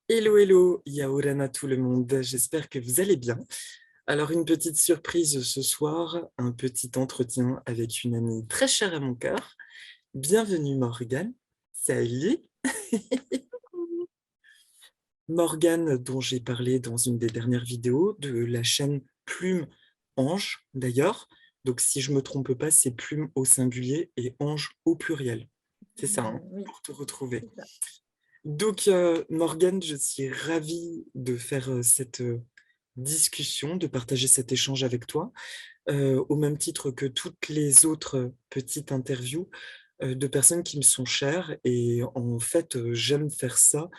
Hello, hello, Yaorana tout le monde, j'espère que vous allez bien. Alors une petite surprise ce soir, un petit entretien avec une amie très chère à mon cœur. Bienvenue Morgane. Salut. Morgane dont j'ai parlé dans une des dernières vidéos de la chaîne Plume Ange d'ailleurs. Donc si je me trompe pas, c'est Plume au singulier et Ange au pluriel. C'est ça, hein, Oui, pour te retrouver. c'est ça. Donc, Morgane, je suis ravie de faire cette discussion, de partager cet échange avec toi, au même titre que toutes les autres petites interviews de personnes qui me sont chères. Et en fait, j'aime faire ça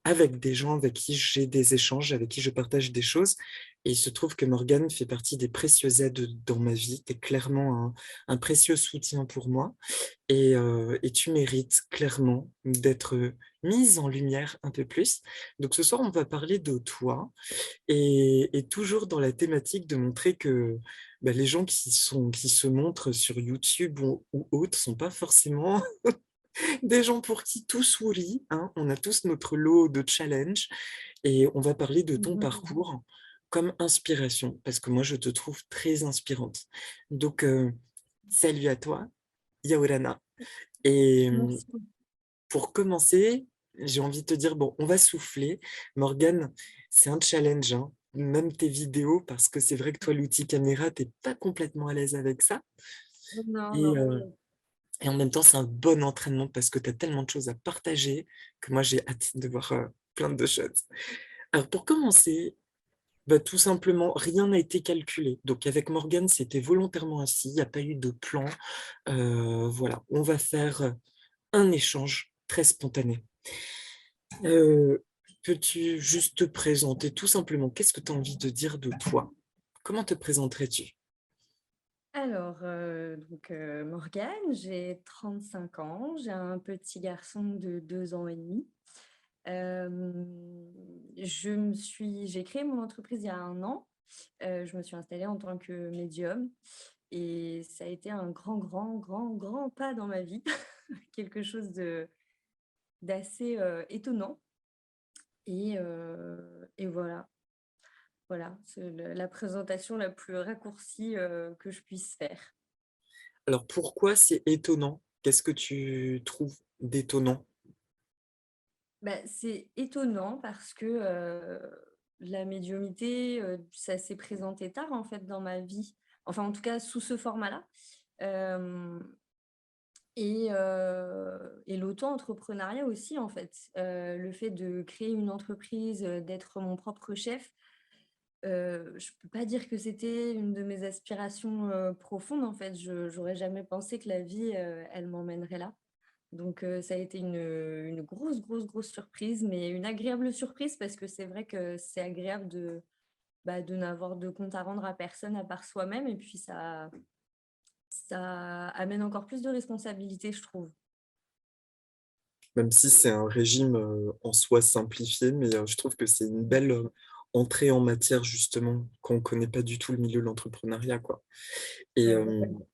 avec des gens avec qui j'ai des échanges, avec qui je partage des choses. Et il se trouve que Morgane fait partie des précieuses aides dans ma vie. Tu es clairement un précieux soutien pour moi. Et tu mérites clairement d'être mise en lumière un peu plus. Donc ce soir, on va parler de toi et toujours dans la thématique de montrer que bah, les gens qui se montrent sur YouTube ou autres sont pas forcément des gens pour qui tout sourit, hein. On a tous notre lot de challenge et on va parler de ton Mhm. parcours comme inspiration parce que moi, je te trouve très inspirante. Donc, salut à toi, Yaorana. Et Merci beaucoup. pour commencer, j'ai envie de te dire, bon, on va souffler. Morgane, c'est un challenge, hein. Même tes vidéos, parce que c'est vrai que toi, l'outil caméra, t'es pas complètement à l'aise avec ça. Non, Et, non. euh, et en même temps, c'est un bon entraînement parce que tu as tellement de choses à partager que moi, j'ai hâte de voir plein de choses. Alors, pour commencer, bah, tout simplement, rien n'a été calculé. Donc, avec Morgane, c'était volontairement ainsi. Il n'y a pas eu de plan. Voilà, on va faire un échange très spontané. Euh, Peux-tu juste te présenter tout simplement? Qu'est-ce que tu as envie de dire de toi? Comment te présenterais-tu? Alors, Morgane, j'ai 35 ans, j'ai un petit garçon de 2 ans et demi. J'ai créé mon entreprise il y a 1 an. Je me suis installée en tant que médium et ça a été un grand, grand, grand, grand pas dans ma vie, quelque chose d'assez étonnant. Et voilà. Voilà, c'est la présentation la plus raccourcie, que je puisse faire. Alors pourquoi c'est étonnant? Qu'est-ce que tu trouves d'étonnant? Bah, c'est étonnant parce que, la médiumnité, ça s'est présenté tard, en fait, dans ma vie. Enfin, en tout cas, sous ce format-là. Hem et l'auto-entrepreneuriat aussi, en fait. Le fait de créer une entreprise, d'être mon propre chef, je peux pas dire que c'était une de mes aspirations, profondes, en fait. Je J'aurais jamais pensé que la vie, elle m'emmènerait là. Donc ça a été une grosse, grosse, grosse surprise, mais une agréable surprise parce que c'est vrai que c'est agréable de n'avoir de compte à rendre à personne à part soi-même et puis ça amène encore plus de responsabilités, je trouve. Même si c'est un régime en soi simplifié, mais je trouve que c'est une belle entrée en matière justement quand on connaît pas du tout le milieu de l'entrepreneuriat, quoi. Et, Complètement.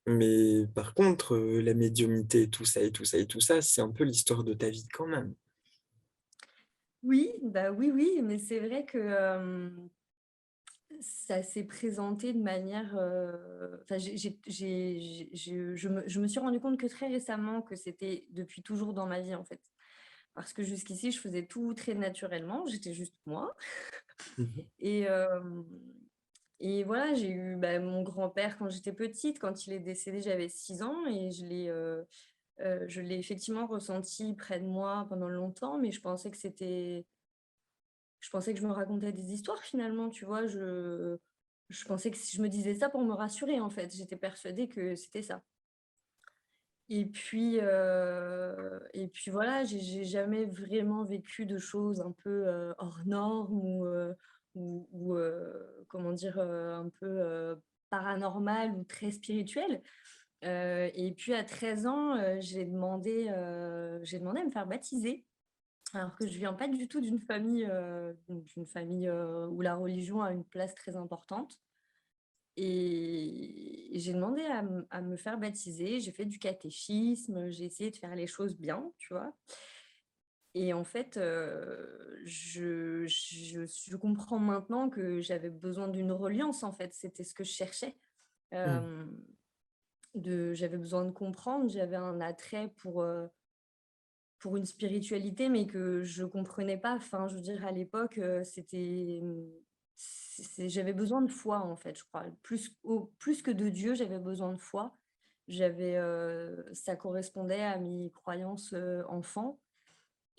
mais par contre, la médiumnité et tout ça et tout ça et tout ça, c'est un peu l'histoire de ta vie quand même. Oui, bah, oui, oui, mais c'est vrai que, ça s'est présenté de manière, enfin je me suis rendu compte que très récemment que c'était depuis toujours dans ma vie, en fait. Parce que jusqu'ici, je faisais tout très naturellement, j'étais juste moi. Mhm. Et hem et voilà, j'ai eu, bah, mon grand-père quand j'étais petite. Quand il est décédé, j'avais 6 ans et je l'ai effectivement ressenti près de moi pendant longtemps, mais je pensais que je me racontais des histoires finalement, tu vois? Je pensais que si je me disais ça pour me rassurer, en fait. J'étais persuadée que c'était ça. Et puis voilà, j'ai jamais vraiment vécu de choses un peu, hors normes ou comment dire? Un peu, paranormales ou très spirituelles. Et puis à 13 ans, j'ai demandé à me faire baptiser, alors que je viens pas du tout d'une famille où la religion a une place très importante. Et j'ai demandé à me faire baptiser, j'ai fait du catéchisme, j'ai essayé de faire les choses bien, tu vois? Et en fait, je comprends maintenant que j'avais besoin d'une reliance, en fait. C'était ce que je cherchais. Mmh. Hem, j'avais besoin de comprendre, j'avais un attrait pour une spiritualité, mais que je comprenais pas. Enfin, je veux dire, à l'époque, j'avais besoin de foi, en fait, je crois. Plus que de Dieu, j'avais besoin de foi. Ça correspondait à mes croyances, enfant.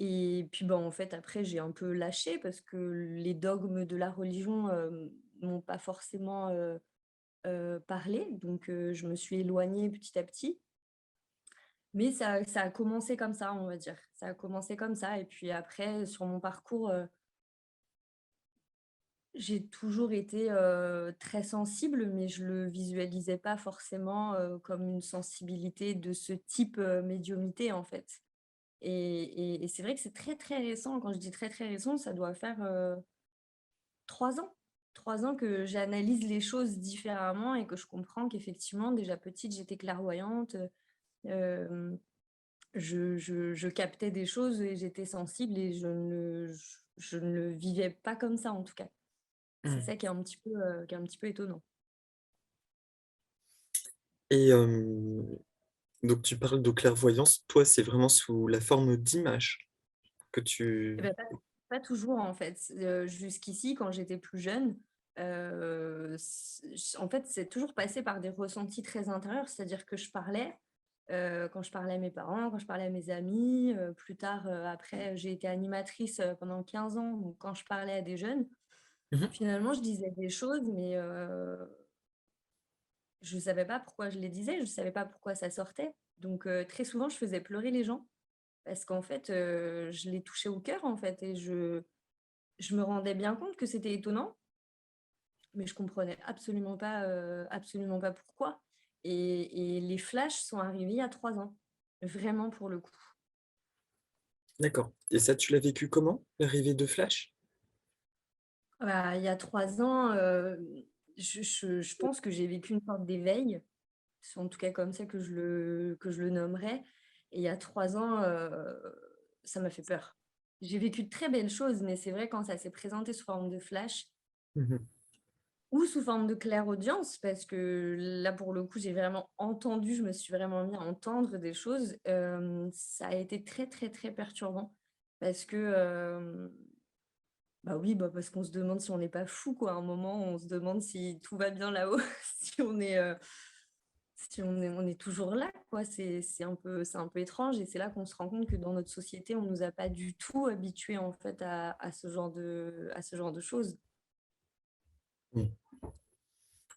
Et puis, ben, en fait, après, j'ai un peu lâché parce que les dogmes de la religion, m'ont pas forcément, parlé. Donc, je me suis éloignée petit à petit. Mais ça a commencé comme ça, on va dire. Ça a commencé comme ça et puis après, sur mon parcours, j'ai toujours été, très sensible, mais je le visualisais pas forcément, comme une sensibilité de ce type, médiumnité, en fait. Et c'est vrai que c'est très, très récent. Quand je dis très, très récent, ça doit faire, 3 ans. 3 ans que j'analyse les choses différemment et que je comprends qu'effectivement, déjà petite, j'étais clairvoyante, hem je captais des choses et j'étais sensible et je ne le vivais pas comme ça, en tout cas. C'est Mmh. ça qui est un petit peu étonnant. Et donc tu parles de clairvoyance, toi, c'est vraiment sous la forme d'images que Et tu bah, pas toujours, en fait. Jusqu'ici, quand j'étais plus jeune, en fait, c'est toujours passé par des ressentis très intérieurs. C'est-à-dire que je parlais, quand je parlais à mes parents, quand je parlais à mes amis, plus tard, après, j'ai été animatrice, pendant 15 ans, donc quand je parlais à des jeunes, mmh. finalement, je disais des choses, mais je savais pas pourquoi je les disais, je savais pas pourquoi ça sortait. Donc très souvent, je faisais pleurer les gens parce qu'en fait, je les touchais au cœur, en fait et je me rendais bien compte que c'était étonnant, mais je comprenais absolument pas pourquoi et les flashs sont arrivés il y a 3 ans, vraiment pour le coup. D'accord, et ça, tu l'as vécu comment, l'arrivée de Flash? Bah, il y a 3 ans, je pense que j'ai vécu une sorte d'éveil. C'est en tout cas comme ça que je le nommerais et il y a 3 ans, ça m'a fait peur. J'ai vécu de très belles choses, mais c'est vrai quand ça s'est présenté sous forme de flash Mmh mh. ou sous forme de clairaudience, parce que là, pour le coup, j'ai vraiment entendu, je me suis vraiment mis à entendre des choses, ça a été très, très, très perturbant parce que, bah, oui, bah, parce qu'on se demande si on n'est pas fou, quoi. À un moment, on se demande si tout va bien là-haut, si on est, si on est toujours là, quoi, c'est un peu étrange et c'est là qu'on se rend compte que dans notre société, on nous a pas du tout habitués, en fait, à ce genre de choses. Mmh.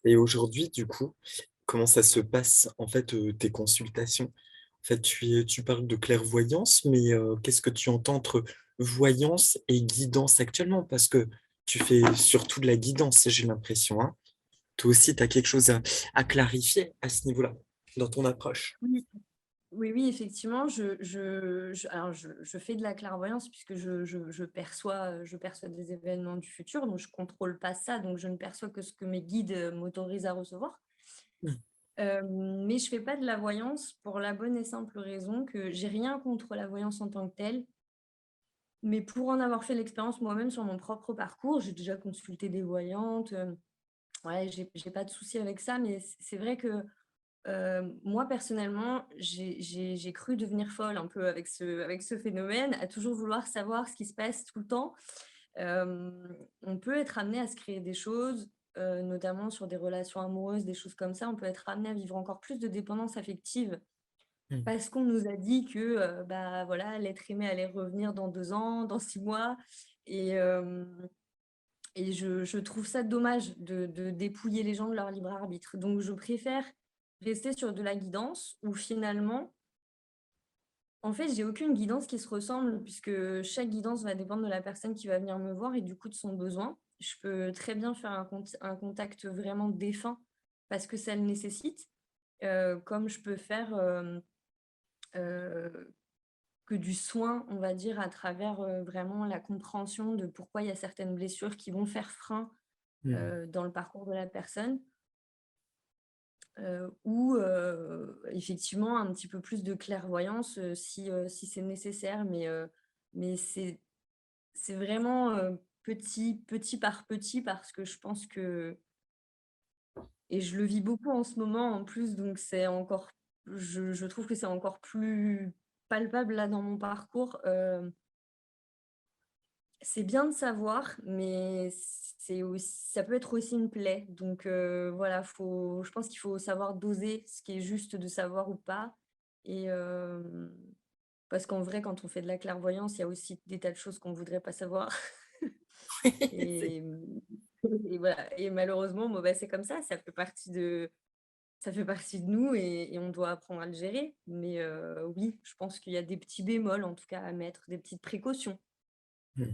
Et aujourd'hui, du coup, comment ça se passe, en fait, tes consultations? En fait, tu parles de clairvoyance, mais qu'est-ce que tu entends entre voyance et guidance actuellement? Parce que tu fais surtout de la guidance, j'ai l'impression, hein? Toi aussi, tu as quelque chose à clarifier à ce niveau-là, dans ton approche? Oui. Oui, oui, effectivement, alors je fais de la clairvoyance puisque je perçois des événements du futur, donc je contrôle pas ça, donc je ne perçois que ce que mes guides, m'autorisent à recevoir. Mmh, Mais je fais pas de la voyance pour la bonne et simple raison que j'ai rien contre la voyance en tant que telle. Mais pour en avoir fait l'expérience moi-même sur mon propre parcours, j'ai déjà consulté des voyantes, ouais, j'ai pas de souci avec ça, mais c'est vrai que, moi personnellement, j'ai cru devenir folle un peu avec ce phénomène, à toujours vouloir savoir ce qui se passe tout le temps. On peut être amené à se créer des choses, notamment sur des relations amoureuses, des choses comme ça. On peut être amené à vivre encore plus de dépendance affective mmh, parce qu'on nous a dit que, bah, voilà, l'être aimé allait revenir dans 2 ans, dans 6 mois et hem et je trouve ça dommage de dépouiller les gens de leur libre arbitre. Donc je préfère rester sur de la guidance où finalement, en fait, j'ai aucune guidance qui se ressemble puisque chaque guidance va dépendre de la personne qui va venir me voir et du coup de son besoin. Je peux très bien faire un contact vraiment défunt parce que ça le nécessite, comme je peux faire, heu, que du soin, on va dire, à travers, vraiment la compréhension de pourquoi il y a certaines blessures qui vont faire frein, mmh. dans le parcours de la personne, ou effectivement un petit peu plus de clairvoyance, si c'est nécessaire. mais c'est vraiment, petit par petit parce que je pense que et je le vis beaucoup en ce moment en plus, donc c'est encore je trouve que c'est encore plus palpable là dans mon parcours. C'est bien de savoir, mais c'est aussi ça peut être aussi une plaie. Donc voilà, je pense qu'il faut savoir doser ce qui est juste de savoir ou pas et parce qu'en vrai, quand on fait de la clairvoyance, il y a aussi des tas de choses qu'on voudrait pas savoir C'est et et voilà et malheureusement, bon, bah, c'est comme ça fait partie de nous et on doit apprendre à le gérer. Mais oui, je pense qu'il y a des petits bémols, en tout cas, à mettre, des petites précautions. mmh.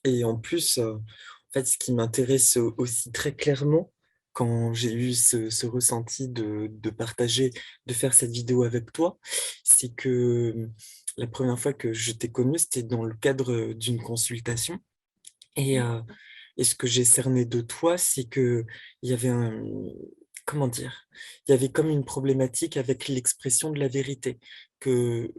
Et en plus, en fait, ce qui m'intéresse aussi très clairement, quand j'ai eu ce ressenti de partager, de faire cette vidéo avec toi, c'est que, la première fois que je t'ai connu, c'était dans le cadre, d'une consultation et Mmh. heu et ce que j'ai cerné de toi, c'est qu'il y avait un comment dire? Il y avait comme une problématique avec l'expression de la vérité, que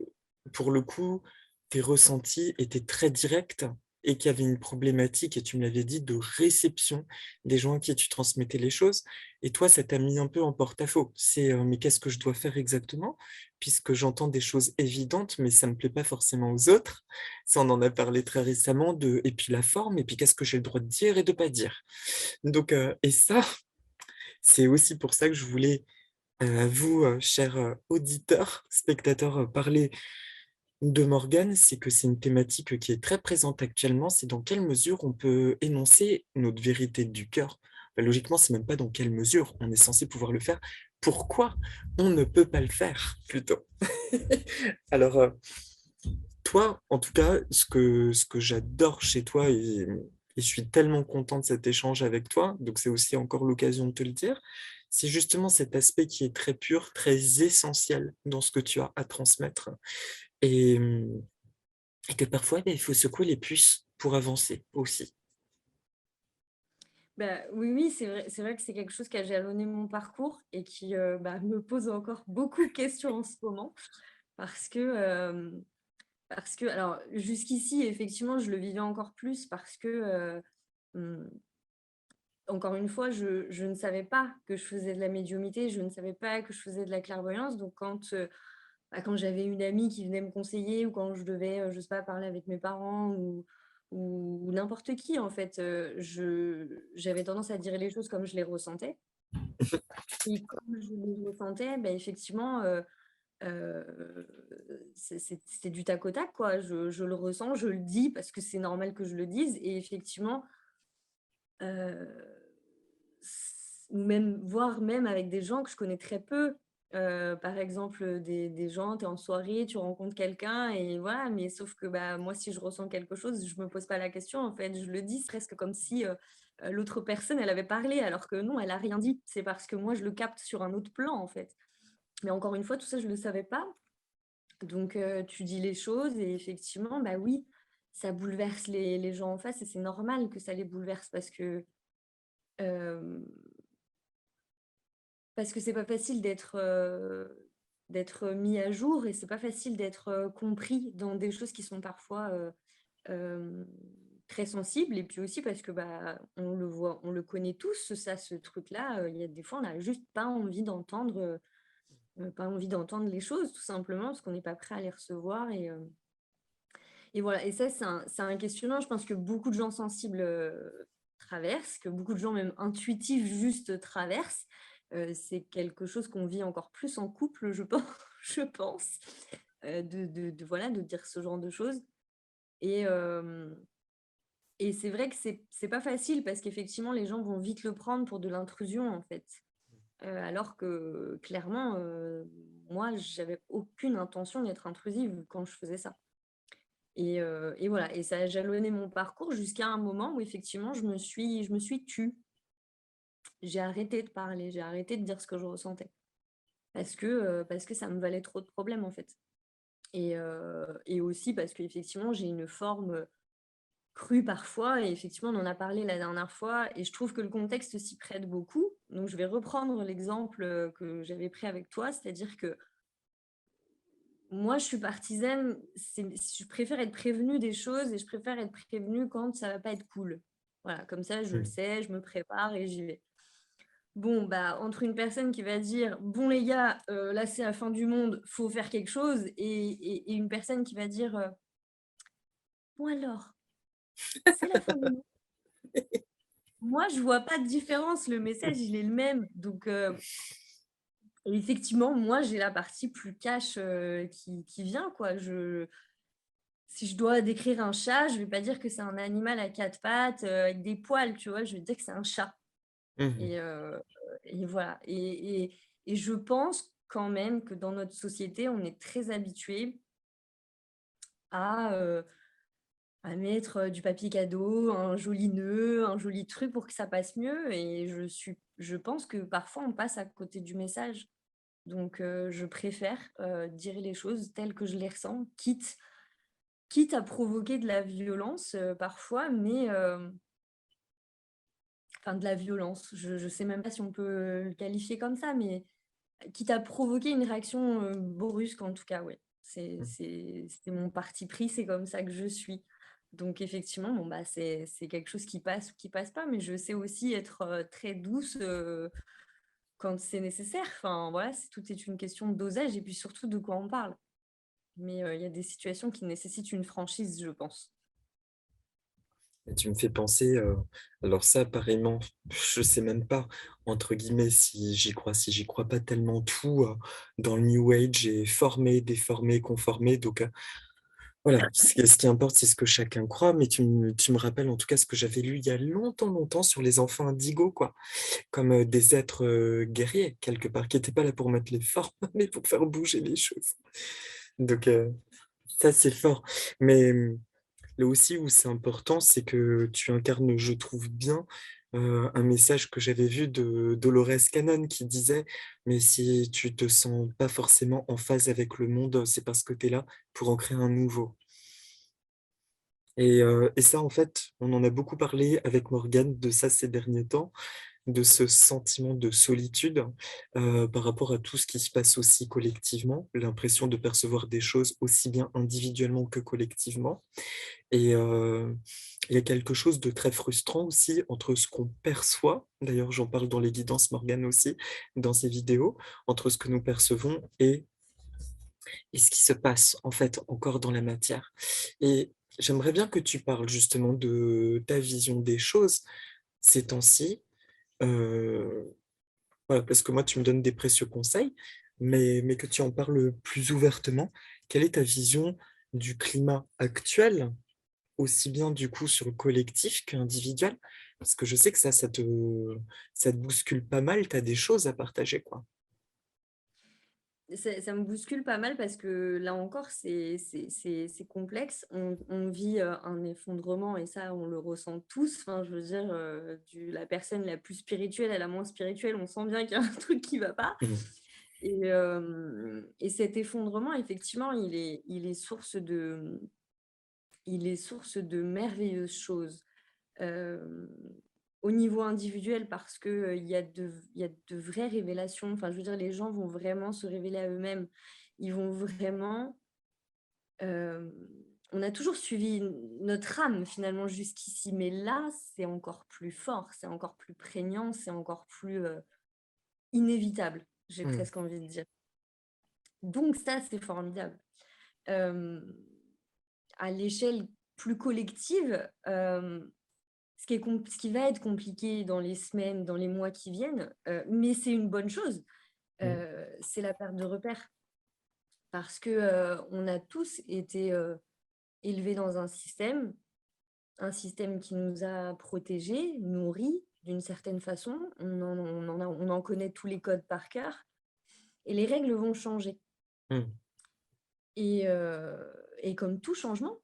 pour le coup, tes ressentis étaient très directs et qu'il y avait une problématique et tu me l'avais dit, de réception des gens à qui tu transmettais les choses et toi, ça t'a mis un peu en porte-à-faux. «Mais qu'est-ce que je dois faire exactement? Puisque j'entends des choses évidentes, mais ça me plaît pas forcément aux autres». Ça, on en a parlé très récemment de et puis la forme et puis qu'est-ce que j'ai le droit de dire et de pas dire? Donc et ça, c'est aussi pour ça que je voulais, à vous, chers, auditeurs, spectateurs, parler de Morgane, c'est que c'est une thématique, qui est très présente actuellement, c'est dans quelle mesure on peut énoncer notre vérité du cœur. Bah, logiquement, c'est même pas dans quelle mesure, on est censé pouvoir le faire. Pourquoi on ne peut pas le faire, plutôt? Alors, toi, en tout cas, ce que j'adore chez toi et je suis tellement content de cet échange avec toi, donc c'est aussi encore l'occasion de te le dire, c'est justement cet aspect qui est très pur, très essentiel dans ce que tu as à transmettre et et que parfois, beh, il faut secouer les puces pour avancer aussi. Bah, oui, oui, c'est vrai que c'est quelque chose qui a jalonné mon parcours et qui, bah, me pose encore beaucoup de questions en ce moment parce que, alors jusqu'ici, effectivement, je le vivais encore plus parce que, mmh, encore une fois, je ne savais pas que je faisais de la médiumnité, je ne savais pas que je faisais de la clairvoyance. Donc quand j'avais une amie qui venait me conseiller ou quand je devais, je sais pas, parler avec mes parents ou n'importe qui en fait, j'avais tendance à dire les choses comme je les ressentais et comme je les ressentais, bah, effectivement, heu, c'était du tac au tac quoi. Je le ressens, je le dis parce que c'est normal que je le dise et effectivement, heu, ou même voire même avec des gens que je connais très peu. Par exemple, des gens, tu es en soirée, tu rencontres quelqu'un et voilà, mais sauf que, bah, moi, si je ressens quelque chose, je me pose pas la question, en fait, je le dis, c'est presque comme si, l'autre personne, elle avait parlé alors que non, elle a rien dit. C'est parce que moi, je le capte sur un autre plan, en fait. Mais encore une fois, tout ça, je le savais pas. Donc tu dis les choses et effectivement, bah, oui, ça bouleverse les gens en face et c'est normal que ça les bouleverse hem parce que c'est pas facile d'être mis à jour et c'est pas facile d'être, compris dans des choses qui sont parfois, hem, très sensibles et puis aussi parce que, bah, on le voit, on le connaît tous ça, ce truc-là, il y a des fois, on n'a juste pas envie d'entendre, pas envie d'entendre les choses tout simplement parce qu'on n'est pas prêt à les recevoir et voilà et ça, c'est un questionnement, je pense que beaucoup de gens sensibles, traversent, que beaucoup de gens même intuitifs juste traversent. C'est quelque chose qu'on vit encore plus en couple, je pen je pense, de voilà, de dire ce genre de choses et et c'est vrai que c'est pas facile parce qu'effectivement les gens vont vite le prendre pour de l'intrusion, en fait. Alors que clairement, moi j'avais aucune intention d'être intrusive quand je faisais ça. Et voilà et ça a jalonné mon parcours jusqu'à un moment où effectivement je me suis tue. J'ai arrêté de parler, j'ai arrêté de dire ce que je ressentais parce que ça me valait trop de problèmes, en fait et aussi parce qu'effectivement j'ai une forme, crue parfois et effectivement on en a parlé la dernière fois et je trouve que le contexte s'y prête beaucoup. Donc je vais reprendre l'exemple, que j'avais pris avec toi, c'est-à-dire que moi, je suis partisane, je préfère être prévenue des choses et je préfère être prévenue quand ça va pas être cool. Voilà, comme ça, je le Mmh. sais, je me prépare et j'y vais. Bon, bah, entre une personne qui va dire: «Bon les gars, là, c'est la fin du monde, faut faire quelque chose» et une personne qui va dire, «Bon alors, c'est la fin du monde». Moi, je vois pas de différence, le message, il est le même. Donc, effectivement, moi, j'ai la partie plus cash, qui vient, quoi. Si je dois décrire un chat, je vais pas dire que c'est un animal à 4 pattes, avec des poils, tu vois? Je vais dire que c'est un chat Mmh. et heu et voilà et je pense quand même que dans notre société, on est très habitué à, à mettre, du papier cadeau, un joli nœud, un joli truc pour que ça passe mieux et je pense que parfois on passe à côté du message. Donc je préfère, dire les choses telles que je les ressens, quitte à provoquer de la violence, parfois, mais enfin de la violence, je sais même pas si on peut le qualifier comme ça, mais quitte à provoquer une réaction, brusque en tout cas, ouais. C'est mon parti pris, c'est comme ça que je suis. Donc effectivement, bon, bah, c'est quelque chose qui passe ou qui passe pas, mais je sais aussi être, très douce, quand c'est nécessaire. Enfin voilà, tout est une question de dosage et puis surtout de quoi on parle. Mais il y a des situations qui nécessitent une franchise, je pense. Et tu me fais penser, alors ça pareillement, je sais même pas, entre guillemets, si j'y crois pas tellement tout, dans le new age est formé, déformé, conformé donc voilà, ce qui importe, c'est ce que chacun croit, mais tu me rappelles en tout cas ce que j'avais lu il y a longtemps, longtemps sur les enfants indigos quoi, comme, des êtres, guerriers quelque part, qui étaient pas là pour mettre les formes, mais pour faire bouger les choses. Donc ça c'est fort. Mais, là aussi où c'est important, c'est que tu incarnes, je trouve bien, un message que j'avais vu de Dolores Cannon qui disait: «Mais si tu te sens pas forcément en phase avec le monde, c'est parce que tu es là pour en créer un nouveau». Et ça, en fait, on en a beaucoup parlé avec Morgane de ça ces derniers temps, de ce sentiment de solitude, par rapport à tout ce qui se passe aussi collectivement, l'impression de percevoir des choses aussi bien individuellement que collectivement. Et il y a quelque chose de très frustrant aussi entre ce qu'on perçoit, d'ailleurs j'en parle dans les guidances Morgane aussi, dans ses vidéos, entre ce que nous percevons et ce qui se passe en fait encore dans la matière. Et j'aimerais bien que tu parles justement de ta vision des choses ces temps-ci, heu, voilà, parce que moi tu me donnes des précieux conseils, mais que tu en parles plus ouvertement. Quelle est ta vision du climat actuel? Aussi bien du coup sur le collectif qu'individuel? Parce que je sais que ça te bouscule pas mal, tu as des choses à partager, quoi. Ça me bouscule pas mal parce que là encore, c'est complexe. On vit, un effondrement et ça, on le ressent tous. Enfin, je veux dire, du la personne la plus spirituelle à la moins spirituelle, on sent bien qu'il y a un truc qui va pas Mmh. et cet effondrement, effectivement, il est source de merveilleuses choses. Hem, Au niveau individuel parce que, il y a de vraies révélations. Enfin, je veux dire, les gens vont vraiment se révéler à eux-mêmes. Ils vont vraiment, hem, on a toujours suivi notre âme finalement jusqu'ici, mais là, c'est encore plus fort, c'est encore plus prégnant, c'est encore plus, inévitable, j'ai Mmh. presque envie de dire. Donc ça, c'est formidable. Hem, à l'échelle plus collective, ce qui va être compliqué dans les semaines, dans les mois qui viennent, mais c'est une bonne chose, Mmh. c'est la perte de repères. Parce que, on a tous été, élevés dans un système qui nous a protégés, nourris d'une certaine façon. On en connaît tous les codes par cœur et les règles vont changer Mmh. et comme tout changement,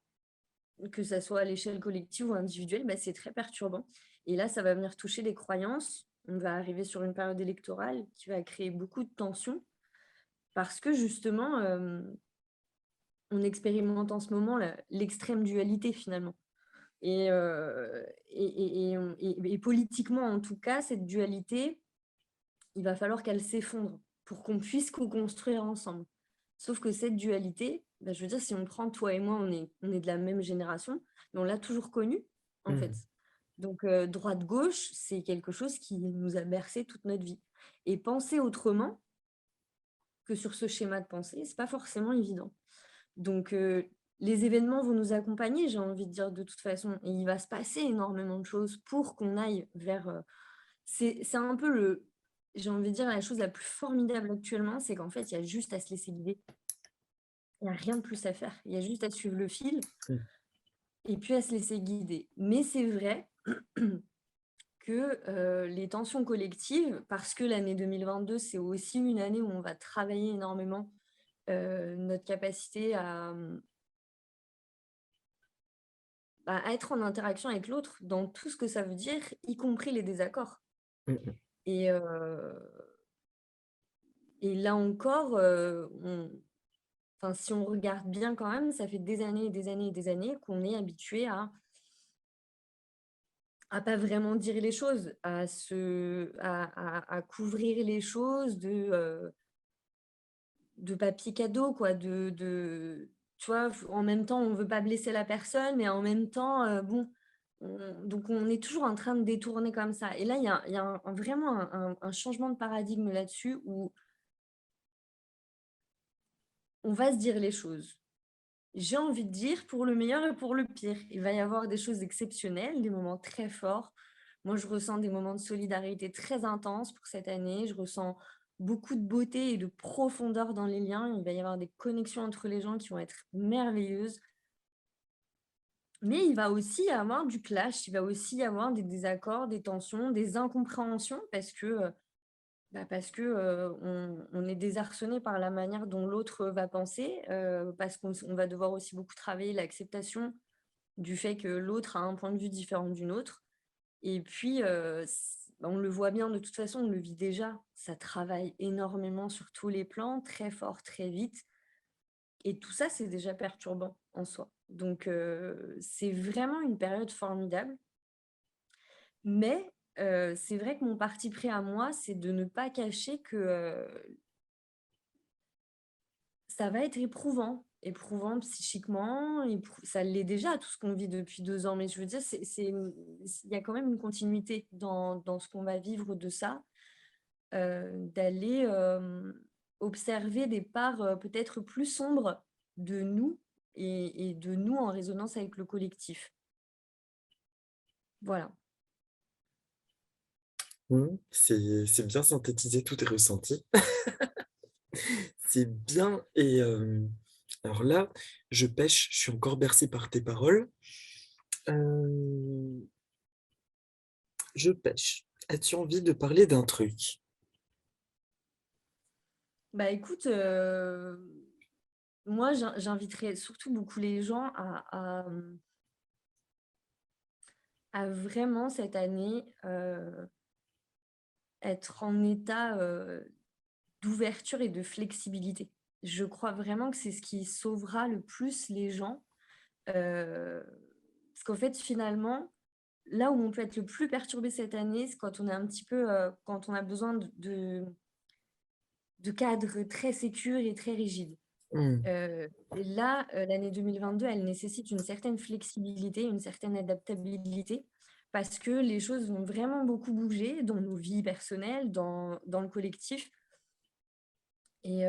que ça soit à l'échelle collective ou individuelle, bah, c'est très perturbant. Et là, ça va venir toucher les croyances. On va arriver sur une période électorale qui va créer beaucoup de tensions parce que justement, on expérimente en ce moment l'extrême dualité finalement. Et politiquement, en tout cas, cette dualité, il va falloir qu'elle s'effondre pour qu'on puisse co-construire ensemble. Sauf que cette dualité, bah, je veux dire, si on prend toi et moi, on est de la même génération, mais on l'a toujours connue, en fait. Mmh. Donc, droite-gauche, c'est quelque chose qui nous a bercé toute notre vie. Et penser autrement que sur ce schéma de pensée, c'est pas forcément évident. Donc, les événements vont nous accompagner, j'ai envie de dire, de toute façon. Et il va se passer énormément de choses pour qu'on aille vers, c'est un peu le j'ai envie de dire la chose la plus formidable actuellement, c'est qu'en fait, il y a juste à se laisser guider. Il y a rien de plus à faire. Il y a juste à suivre le fil Mmh. et puis à se laisser guider. Mais c'est vrai que, les tensions collectives, parce que l'année 2022, c'est aussi une année où on va travailler énormément, notre capacité à, bah, à être en interaction avec l'autre dans tout ce que ça veut dire, y compris les désaccords. Mmh mh. Et là encore, enfin, si on regarde bien quand même, ça fait des années et des années et des années qu'on est habitué à pas vraiment dire les choses, à couvrir les choses de papier cadeau quoi, tu vois? En même temps, on veut pas blesser la personne, mais en même temps, bon, donc on est toujours en train de détourner comme ça et là, il y a vraiment un changement de paradigme là-dessus où on va se dire les choses. J'ai envie de dire pour le meilleur et pour le pire. Il va y avoir des choses exceptionnelles, des moments très forts. Moi, je ressens des moments de solidarité très intenses pour cette année. Je ressens beaucoup de beauté et de profondeur dans les liens. Il va y avoir des connexions entre les gens qui vont être merveilleuses. Mais il va aussi y avoir du clash, il va aussi y avoir des désaccords, des tensions, des incompréhensions parce que, on est désarçonné par la manière dont l'autre va penser, parce qu'on va devoir aussi beaucoup travailler l'acceptation du fait que l'autre a un point de vue différent du nôtre et puis, on le voit bien de toute façon, on le vit déjà, ça travaille énormément sur tous les plans, très fort, très vite et tout ça, c'est déjà perturbant en soi. Donc, c'est vraiment une période formidable mais, c'est vrai que mon parti pris à moi, c'est de ne pas cacher que, ça va être éprouvant, éprouvant psychiquement, ça l'est déjà tout ce qu'on vit depuis 2 ans, mais je veux dire il y a quand même une continuité dans ce qu'on va vivre de ça, d'aller, observer des parts, peut-être plus sombres de nous et de nous en résonance avec le collectif. Voilà. Mmh. C'est bien synthétisé tous tes ressentis. C'est bien et alors là, je pêche, je suis encore bercé par tes paroles. Hem, je pêche. As-tu envie de parler d'un truc? Bah, écoute, moi j'inviterais surtout beaucoup les gens à vraiment cette année, être en état, d'ouverture et de flexibilité. Je crois vraiment que c'est ce qui sauvera le plus les gens, heu, parce qu'en fait, finalement, là où on peut être le plus perturbé cette année, c'est quand on est un petit peu, quand on a besoin de cadres très sécures et très rigides. Mmh. Et là, l'année 2022, elle nécessite une certaine flexibilité, une certaine adaptabilité parce que les choses vont vraiment beaucoup bouger dans nos vies personnelles, dans le collectif et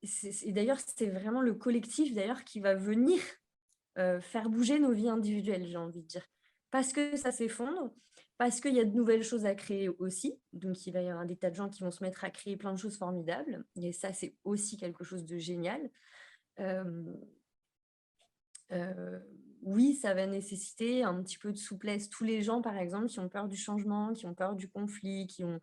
c'est d'ailleurs, c'est vraiment le collectif d'ailleurs qui va venir, faire bouger nos vies individuelles, j'ai envie de dire. Parce que ça s'effondre, parce qu'il y a de nouvelles choses à créer aussi, donc il va y avoir des tas de gens qui vont se mettre à créer plein de choses formidables et ça, c'est aussi quelque chose de génial. Hem oui, ça va nécessiter un petit peu de souplesse. Tous les gens, par exemple, qui ont peur du changement, qui ont peur du conflit, qui ont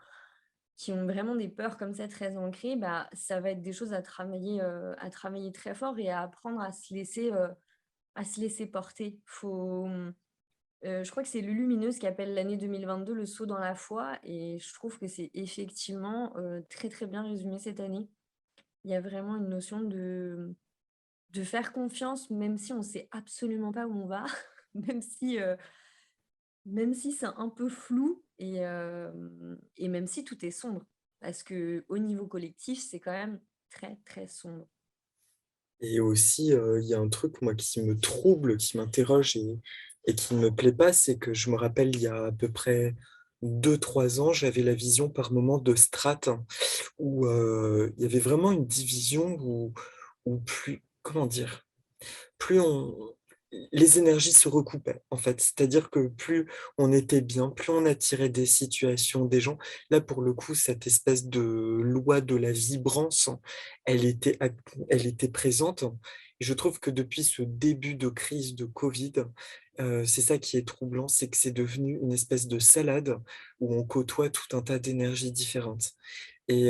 vraiment des peurs comme ça très ancrées, bah, ça va être des choses à travailler très fort et à apprendre à se laisser porter. Je crois que c'est Lulumineuse qui appelle l'année 2022 le saut dans la foi et je trouve que c'est effectivement, très, très bien résumé cette année. Il y a vraiment une notion de faire confiance, même si on sait absolument pas où on va, même si, heu, même si c'est un peu flou et même si tout est sombre. parce qu'au niveau collectif, c'est quand même très, très sombre. Et aussi, il y a un truc, moi, qui me trouble, qui m'interroge et qui ne me plaît pas, c'est que je me rappelle, il y a à peu près 2, 3 ans, j'avais la vision par moment de strates où il y avait vraiment une division où plus, comment dire, plus les énergies se recoupaient, en fait. C'est-à-dire que plus on était bien, plus on attirait des situations, des gens. Là, pour le coup, cette espèce de loi de la vibrance, elle était présente. Et je trouve que depuis ce début de crise de Covid, c'est ça qui est troublant, c'est que c'est devenu une espèce de salade où on côtoie tout un tas d'énergies différentes. Et,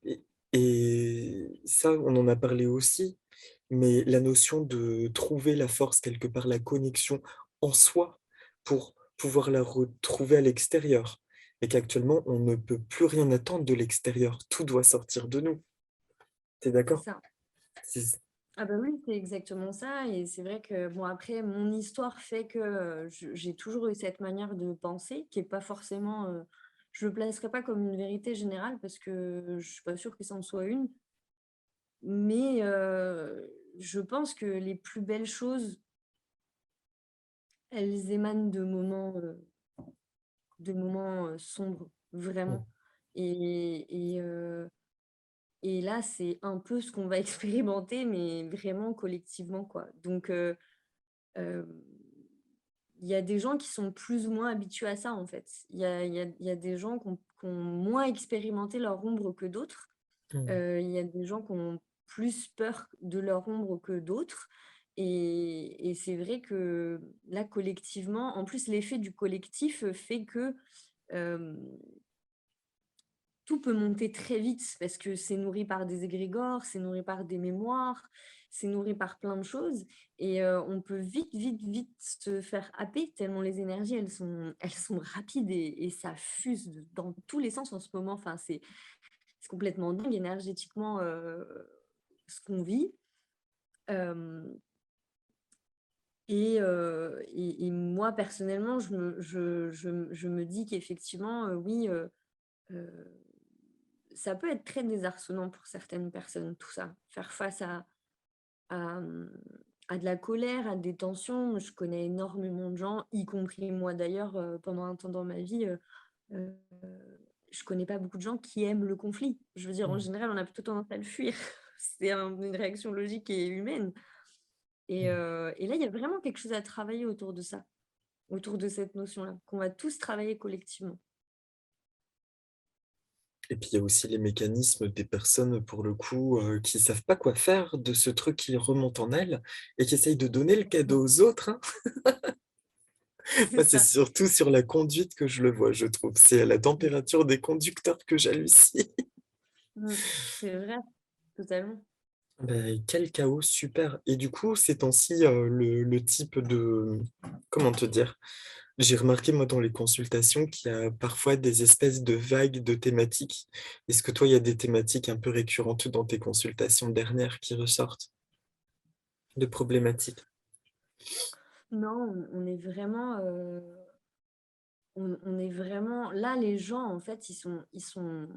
et, et ça, on en a parlé aussi, mais la notion de trouver la force quelque part, la connexion en soi pour pouvoir la retrouver à l'extérieur. Et qu'actuellement, on ne peut plus rien attendre de l'extérieur. Tout doit sortir de nous. T'es C'est d'accord? ça. C'est- Ah bah oui, c'est exactement ça et c'est vrai que, bon après mon histoire fait que, j'ai toujours eu cette manière de penser qui est pas forcément, je le placerai pas comme une vérité générale parce que je suis pas sûre que ça en soit une. Mais, je pense que les plus belles choses, elles émanent de moments, sombres, Mm. vraiment et là, c'est un peu ce qu'on va expérimenter mais vraiment collectivement, quoi. Donc, hem il y a des gens qui sont plus ou moins habitués à ça, en fait. Il y a des gens qui ont moins expérimenté leur ombre que d'autres. Mm. Il y a des gens qui ont plus peur de leur ombre que d'autres et c'est vrai que là, collectivement en plus, l'effet du collectif, fait que, hem tout peut monter très vite parce que c'est nourri par des égrégores, c'est nourri par des mémoires, c'est nourri par plein de choses et on peut vite, vite, vite se faire happer tellement les énergies, elles sont rapides et ça fuse dans tous les sens en ce moment. Enfin, c'est complètement dingue énergétiquement, ce qu'on vit. Hem et moi personnellement, je me dis qu'effectivement, oui, heu ça peut être très désarçonnant pour certaines personnes, tout ça. Faire face à, à de la colère, à des tensions. Je connais énormément de gens, y compris moi d'ailleurs, pendant un temps dans ma vie, heu, je connais pas beaucoup de gens qui aiment le conflit. Je veux dire, en Mm. général, on a plutôt tendance à le fuir. C'est une réaction logique et humaine et là, il y a vraiment quelque chose à travailler autour de ça, autour de cette notion-là, qu'on va tous travailler collectivement. Et puis il y a aussi les mécanismes des personnes, pour le coup, qui savent pas quoi faire de ce truc qui remonte en elles et qui essayent de donner le Mmh. cadeau aux autres, hein. C'est Moi, c'est ça. surtout sur la conduite que je le vois, je trouve. C'est à la température des conducteurs que j'hallucine. Mmh. C'est vrai, totalement. Ben, quel chaos, super. Et du coup, ces temps-ci, le type de... Comment te dire? J'ai remarqué, moi, dans les consultations, qu'il y a parfois des espèces de vagues de thématiques. Est-ce que toi, il y a des thématiques un peu récurrentes dans tes consultations dernières qui ressortent de problématiques? Non, on est vraiment, on est vraiment là, les gens, en fait, ils sont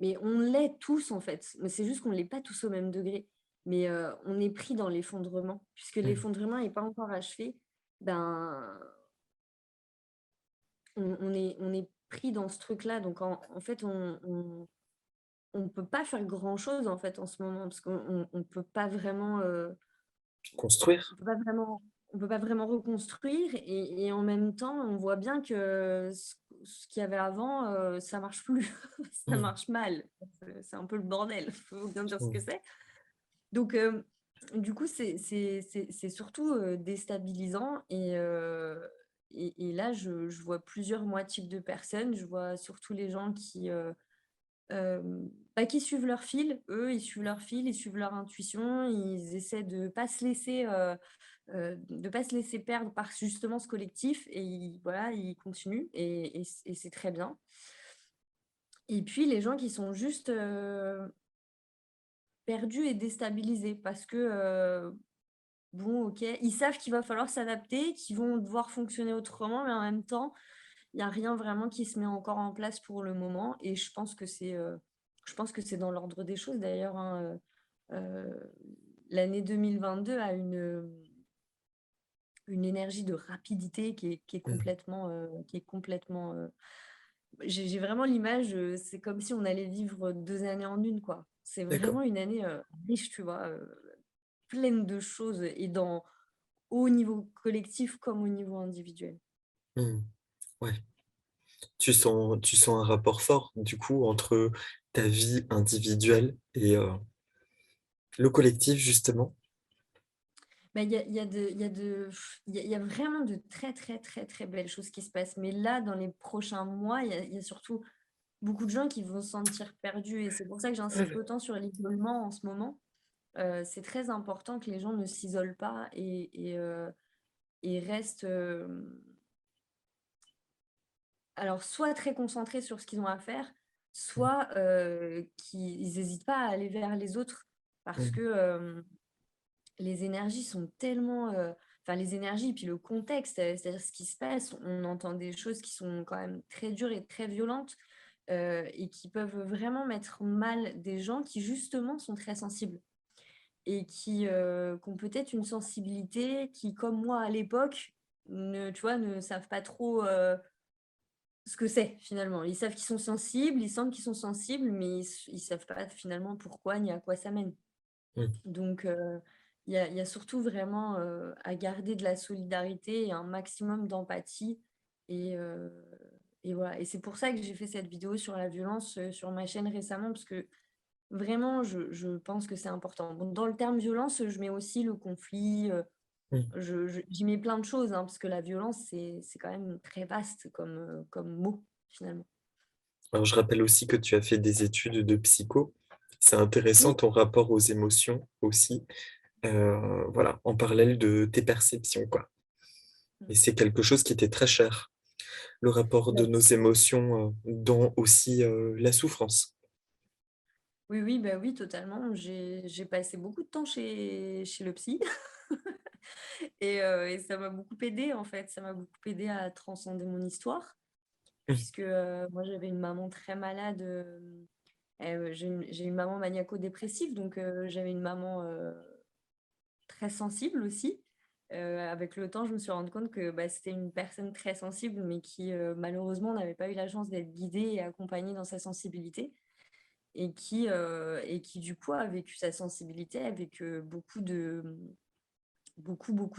mais on l'est tous, en fait, mais c'est juste qu'on ne l'est pas tous au même degré. Mais, on est pris dans l'effondrement. Puisque Mm. l'effondrement n'est pas encore achevé, ben, on est pris dans ce truc-là. Donc en fait, on peut pas faire grand-chose, en fait, en ce moment, parce qu'on peut pas vraiment, Construire? On peut pas vraiment on peut pas vraiment reconstruire et en même temps, on voit bien que ce qu'il y avait avant, ça marche plus, ça Mm. marche mal. C'est un peu le bordel, faut bien dire ce que Mm. c'est. Donc du coup, c'est surtout, déstabilisant et là, je vois plusieurs moi types de personnes. Je vois surtout les gens qui suivent leur fil. Eux, ils suivent leur fil, ils suivent leur intuition, ils essaient de pas se laisser perdre par justement ce collectif et voilà, ils continuent et c'est très bien. Et puis les gens qui sont juste, perdus et déstabilisés parce que, bon OK, ils savent qu'il va falloir s'adapter, qu'ils vont devoir fonctionner autrement, mais en même temps, il y a rien vraiment qui se met encore en place pour le moment et je pense que c'est dans l'ordre des choses d'ailleurs, hein, l'année 2022 a une énergie de rapidité Mmh. qui est complètement, j'ai vraiment l'image, c'est comme si on allait vivre 2 années en une quoi. C'est D'accord. vraiment une année, riche, tu vois? Pleine de choses et au niveau collectif comme au niveau individuel. Mmh. Ouais. Tu sens un rapport fort, du coup, entre ta vie individuelle et le collectif, justement? Bah, il y a vraiment de très, très, très, très belles choses qui se passent. Mais là, dans les prochains mois, il y a surtout beaucoup de gens qui vont se sentir perdus et c'est pour ça que j'insiste autant sur l'isolement en ce moment. C'est très important que les gens ne s'isolent pas et restent, alors soit très concentrés sur ce qu'ils ont à faire, Mmh, soit, qu'ils hésitent pas à aller vers les autres parce mmh, que, les énergies sont tellement, enfin les énergies puis le contexte, c'est-à-dire ce qui se passe, on entend des choses qui sont quand même très dures et très violentes, et qui peuvent vraiment mettre mal des gens qui justement sont très sensibles et qui ont peut-être une sensibilité qui, comme moi à l'époque, tu vois, ne savent pas trop, ce que c'est finalement. Ils savent qu'ils sont sensibles, ils sentent qu'ils sont sensibles, mais ils savent pas finalement pourquoi ni à quoi ça mène. mmh. Donc, il y a surtout vraiment, à garder de la solidarité et un maximum d'empathie et heu et voilà et c'est pour ça que j'ai fait cette vidéo sur la violence, sur ma chaîne récemment parce que vraiment je pense que c'est important. Bon, dans le terme violence, je mets aussi le conflit, Mmh. j'y mets plein de choses, hein, parce que la violence c'est quand même très vaste comme mot, finalement. Alors, je rappelle aussi que tu as fait des études de psycho. C'est intéressant Oui. ton rapport aux émotions aussi, voilà, en parallèle de tes perceptions, quoi. Et c'est quelque chose qui était très cher, le rapport de nos émotions, dans aussi, la souffrance. Oui, oui, bah, oui, totalement. J'ai passé beaucoup de temps chez le psy et ça m'a beaucoup aidée, en fait. Ça m'a beaucoup aidée à transcender mon histoire Mmh, puisque, moi, j'avais une maman très malade, j'ai une maman maniaco-dépressive donc j'avais une maman, très sensible aussi. Avec le temps, je me suis rendu compte que, bah, c'était une personne très sensible mais qui, malheureusement, n'avait pas eu la chance d'être guidée et accompagnée dans sa sensibilité et qui du coup a vécu sa sensibilité avec, beaucoup de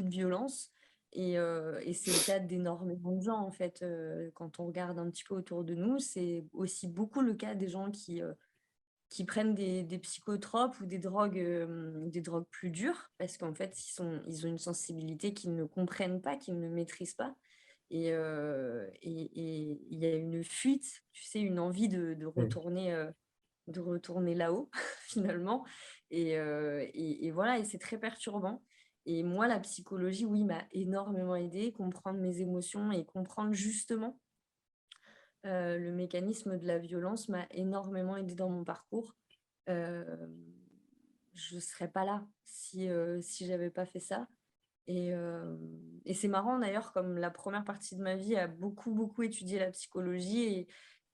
violence et c'est le cas d'énormément de gens en fait, quand on regarde un petit peu autour de nous. C'est aussi beaucoup le cas des gens qui prennent des psychotropes ou des drogues plus dures parce qu'en fait ils ont une sensibilité qu'ils ne comprennent pas, qu'ils ne maîtrisent pas et il y a une fuite, tu sais, une envie mmh. de retourner là-haut finalement et voilà et c'est très perturbant et moi la psychologie, oui, m'a énormément aidée, comprendre mes émotions et comprendre justement, le mécanisme de la violence m'a énormément aidée dans mon parcours. Hem, je serais pas là si j'avais pas fait ça et c'est marrant d'ailleurs comme la première partie de ma vie a beaucoup, beaucoup étudié la psychologie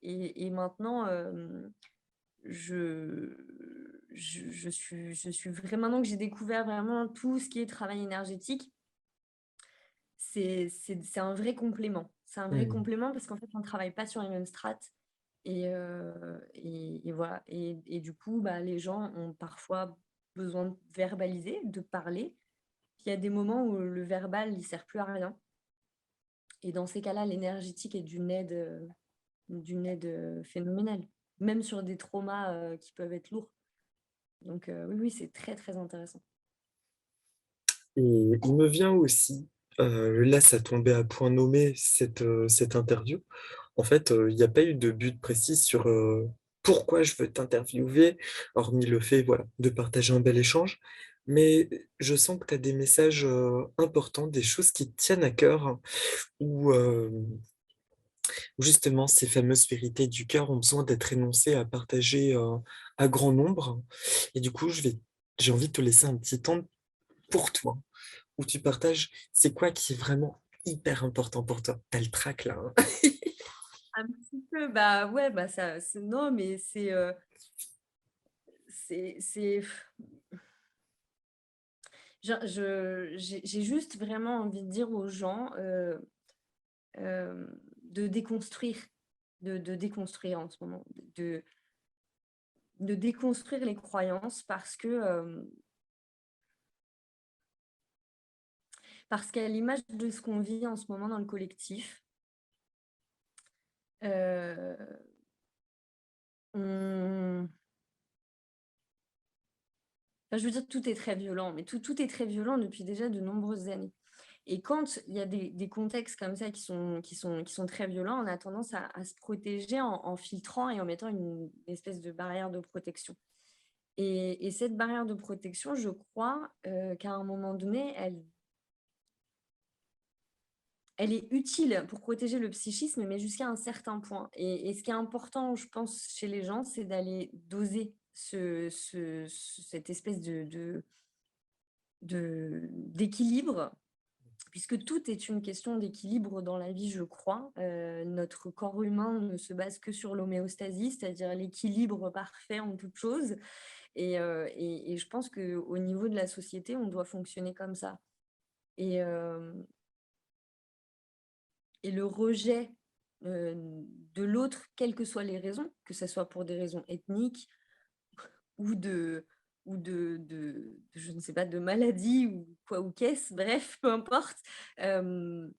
et maintenant, je je suis vraiment maintenant que j'ai découvert vraiment tout ce qui est travail énergétique, c'est un vrai complément. C'est un vrai Mmh. complément parce qu'en fait, on ne travaille pas sur les mêmes strates et voilà et du coup, bah, les gens ont parfois besoin de verbaliser, de parler. Puis il y a des moments où le verbal, il sert plus à rien et dans ces cas-là, l'énergétique est d'une aide, phénoménale, même sur des traumas, qui peuvent être lourds. Donc oui, oui, c'est très, très intéressant. Et il me vient aussi, là, ça tombait à point nommé cette interview. En fait, il n'y a pas eu de but précis sur, pourquoi je veux t'interviewer, hormis le fait, voilà, de partager un bel échange. Mais je sens que tu as des messages, importants, des choses qui te tiennent à cœur, hein, où justement ces fameuses vérités du cœur ont besoin d'être énoncées, à partager, à grand nombre. Et du coup, j'ai envie de te laisser un petit temps pour toi, où tu partages c'est quoi qui est vraiment hyper important pour toi. Tu as le trac là, hein. Bah, ouais, bah, ça non, mais c'est j'ai juste vraiment envie de dire aux gens, de déconstruire, de déconstruire en ce moment, de déconstruire les croyances parce qu'à l'image de ce qu'on vit en ce moment dans le collectif, heu, on enfin, je veux dire, tout est très violent, mais tout est très violent depuis déjà de nombreuses années. Et quand il y a des contextes comme ça qui sont très violents, on a tendance à se protéger en filtrant et en mettant une espèce de barrière de protection. Et cette barrière de protection, je crois, qu'à un moment donné, elle est utile pour protéger le psychisme, mais jusqu'à un certain point. Et ce qui est important, je pense, chez les gens, c'est d'aller doser cette espèce d'équilibre, puisque tout est une question d'équilibre dans la vie, je crois. Notre corps humain ne se base que sur l'homéostasie, c'est-à-dire l'équilibre parfait en toute chose. Et je pense qu'au niveau de la société, on doit fonctionner comme ça. Et, euh, et le rejet de l'autre, quelles que soient les raisons, que ce soit pour des raisons ethniques ou je ne sais pas, de maladie ou quoi ou qu'est-ce, bref, peu importe. euh,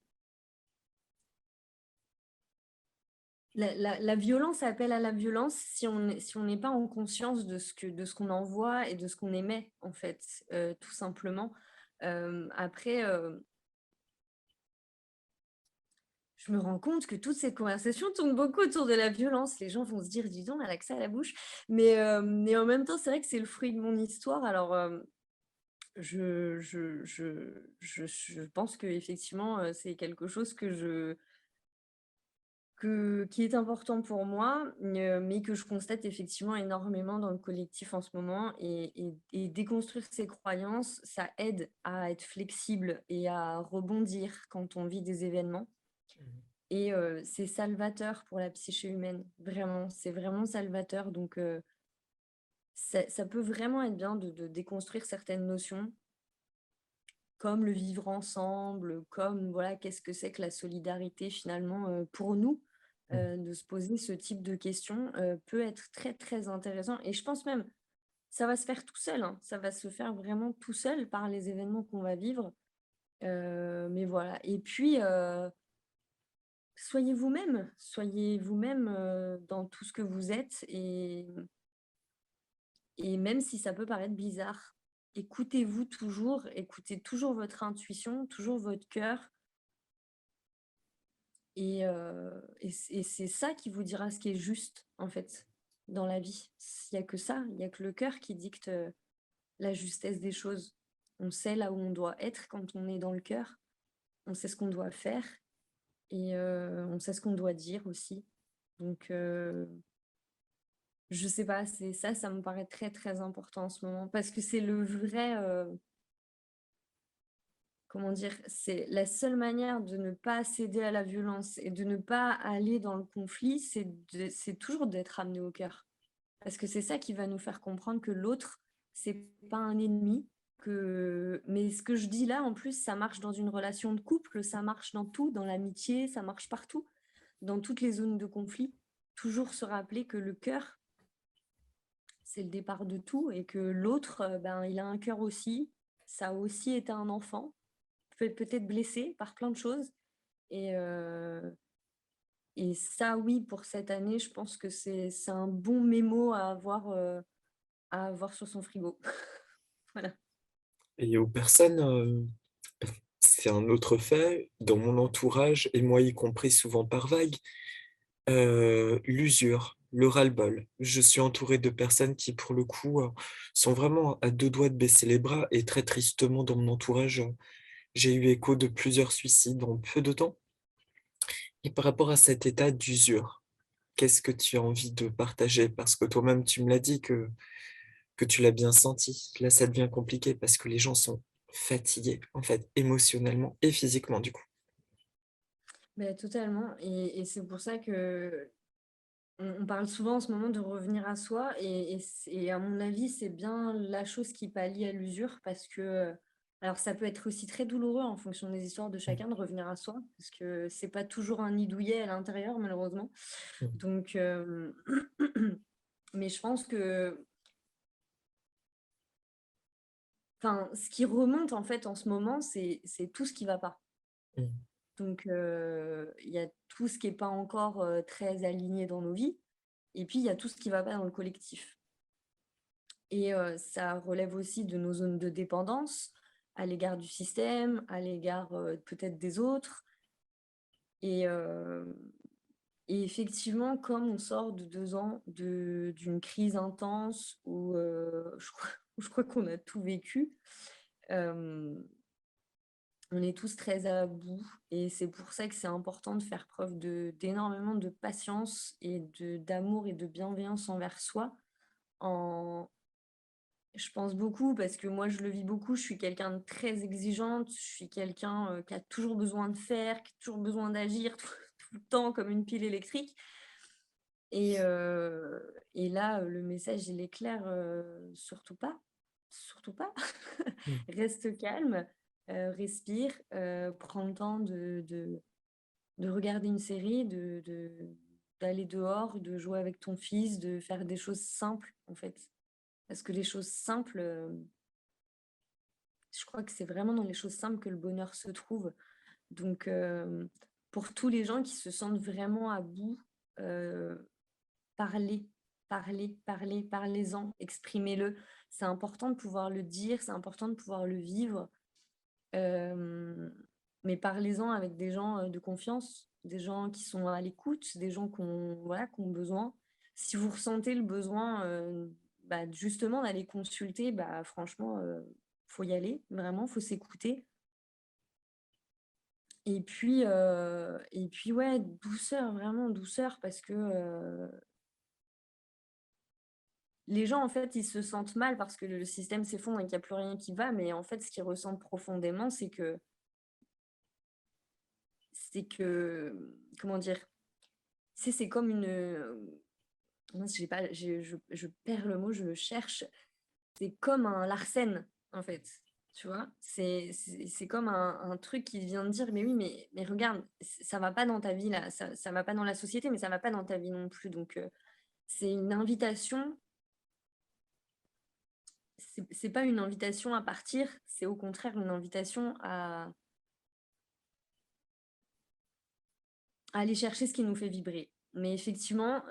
la violence appelle à la violence si on n'est pas en conscience de ce qu'on envoie et de ce qu'on émet, en fait, tout simplement. Après, je me rends compte que toutes ces conversations tournent beaucoup autour de la violence. Les gens vont se dire, dis donc, elle a que ça à la bouche. Mais en même temps, c'est vrai que c'est le fruit de mon histoire. Alors, je pense qu'effectivement, c'est quelque chose qui est important pour moi, mais que je constate effectivement énormément dans le collectif en ce moment. Et déconstruire ses croyances, ça aide à être flexible et à rebondir quand on vit des événements. Et c'est salvateur pour la psyché humaine, vraiment, c'est vraiment salvateur. Donc, ça peut vraiment être bien de déconstruire certaines notions, comme le vivre ensemble, comme voilà, qu'est-ce que c'est que la solidarité finalement pour nous. De se poser ce type de questions peut être très très intéressant. Et je pense même, ça va se faire tout seul, hein, ça va se faire vraiment tout seul par les événements qu'on va vivre. Mais voilà. Et puis, soyez vous-même dans tout ce que vous êtes. Et même si ça peut paraître bizarre, écoutez-vous toujours, écoutez toujours votre intuition, toujours votre cœur. Et c'est ça qui vous dira ce qui est juste, en fait, dans la vie. Il y a que ça, il y a que le cœur qui dicte la justesse des choses. On sait là où on doit être quand on est dans le cœur, on sait ce qu'on doit faire et on sait ce qu'on doit dire aussi. Donc, je sais pas, c'est ça, ça me paraît très, très important en ce moment parce que c'est le vrai, comment dire? C'est la seule manière de ne pas céder à la violence et de ne pas aller dans le conflit, c'est toujours d'être amené au cœur. Parce que c'est ça qui va nous faire comprendre que l'autre, c'est pas un ennemi, mais ce que je dis là, en plus, ça marche dans une relation de couple, ça marche dans tout, dans l'amitié, ça marche partout, dans toutes les zones de conflit. Toujours se rappeler que le cœur, c'est le départ de tout et que l'autre, ben, il a un cœur aussi, ça a aussi été un enfant, peut être peut-être blessé par plein de choses. Et, et ça, oui, pour cette année, je pense que c'est un bon mémo à avoir sur son frigo. Voilà. Et aux personnes, c'est un autre fait, dans mon entourage, et moi y compris souvent par vague, l'usure, le ras-le-bol. Je suis entouré de personnes qui, pour le coup, sont vraiment à deux doigts de baisser les bras, et très tristement, dans mon entourage, j'ai eu écho de plusieurs suicides en peu de temps. Et par rapport à cet état d'usure, qu'est-ce que tu as envie de partager? Parce que toi-même, tu me l'as dit que tu l'as bien senti. Là, ça devient compliqué parce que les gens sont fatigués, en fait, émotionnellement et physiquement, du coup. Mais totalement. Et c'est pour ça que on parle souvent en ce moment de revenir à soi et à mon avis, c'est bien la chose qui pallie à l'usure parce que, alors ça peut être aussi très douloureux en fonction des histoires de Mmh, chacun de revenir à soi parce que c'est pas toujours un nid douillet à l'intérieur malheureusement. mmh, Donc, mais je pense que enfin, ce qui remonte en fait en ce moment, c'est tout ce qui va pas. mmh, Donc, il y a tout ce qui est pas encore, très aligné dans nos vies et puis il y a tout ce qui va pas dans le collectif. Et ça relève aussi de nos zones de dépendance à l'égard du système, à l'égard, peut-être des autres et hem et effectivement, comme on sort de 2 ans d'une crise intense où, je crois qu'on a tout vécu, hem, on est tous très à bout et c'est pour ça que c'est important de faire preuve d'énormément de patience et d'amour et de bienveillance envers soi en Je pense beaucoup parce que moi, je le vis beaucoup. Je suis quelqu'un de très exigeante. Je suis quelqu'un, qui a toujours besoin de faire, qui a toujours besoin d'agir tout le temps comme une pile électrique et là, le message, il est clair, surtout pas, surtout pas. mmh. Reste calme, respire, prends le temps de regarder une série, d'aller dehors, de jouer avec ton fils, de faire des choses simples, en fait. Parce que les choses simples, je crois que c'est vraiment dans les choses simples que le bonheur se trouve. Donc, pour tous les gens qui se sentent vraiment à bout, heu, parlez, parlez, parlez, parlez-en, exprimez-le. C'est important de pouvoir le dire, c'est important de pouvoir le vivre, hem, mais parlez-en avec des gens, de confiance, des gens qui sont à l'écoute, des gens qui ont besoin. Si vous ressentez le besoin, bah, justement d'aller consulter, bah, franchement, faut y aller, vraiment, faut s'écouter. Et puis ouais, douceur, vraiment douceur parce que, les gens en fait, ils se sentent mal parce que le système s'effondre et qu'il y a plus rien qui va, mais en fait, ce qu'ils ressentent profondément, comment dire? C'est comme mince, j'ai pas je perds le mot, je le cherche. C'est comme un Larsen, en fait, tu vois? C'est comme un truc qui vient de dire: «Mais oui, mais regarde, ça va pas dans ta vie là, ça va pas dans la société, mais ça va pas dans ta vie non plus». Donc c'est une invitation, c'est pas une invitation à partir, c'est au contraire une invitation à aller chercher ce qui nous fait vibrer. Mais effectivement,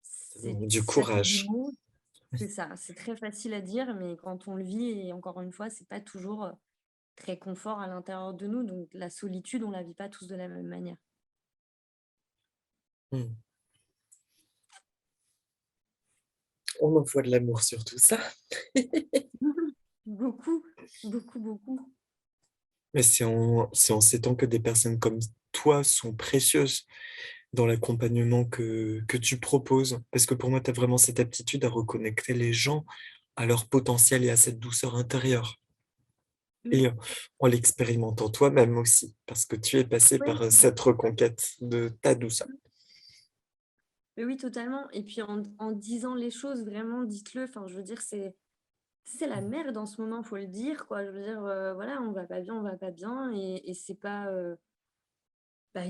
c'est Du ça fait du courage. mot, c'est ça, c'est très facile à dire, mais quand on le vit et encore une fois, c'est pas toujours, très confort à l'intérieur de nous, donc la solitude, on la vit pas tous de la même manière. Mmh. On envoie de l'amour sur tout ça. Beaucoup, beaucoup, beaucoup. Mais c'est en ces temps que des personnes comme toi sont précieuses dans l'accompagnement que tu proposes. Parce que pour moi, tu as vraiment cette aptitude à reconnecter les gens à leur potentiel et à cette douceur intérieure Mmh. et en l'expérimentant toi-même aussi, parce que tu es passé Oui, par, cette reconquête de ta douceur. mais oui, totalement et puis en disant les choses, vraiment, dites-le. Enfin, je veux dire, c'est la merde en ce moment, faut le dire, quoi. Je veux dire, voilà, on va pas bien et c'est pas,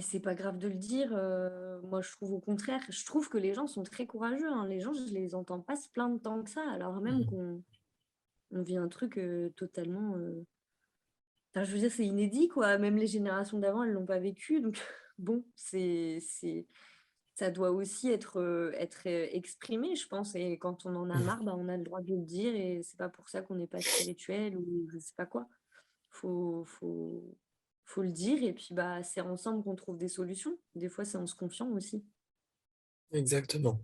c'est pas grave de le dire, moi, je trouve au contraire, je trouve que les gens sont très courageux, hein. Les gens, je les entends pas se plaindre tant que ça, alors même Mmh. qu'on vit un truc, totalement, enfin, je veux dire, c'est inédit, quoi. Même les générations d'avant, elles l'ont pas vécu, donc bon, ça doit aussi être, exprimé, je pense et quand on en a marre, bah, on a le droit de le dire et c'est pas pour ça qu'on n'est pas spirituel ou je sais pas quoi. Faut faut faut le dire et puis, bah, c'est ensemble qu'on trouve des solutions. Des fois, c'est en se confiant aussi. Exactement.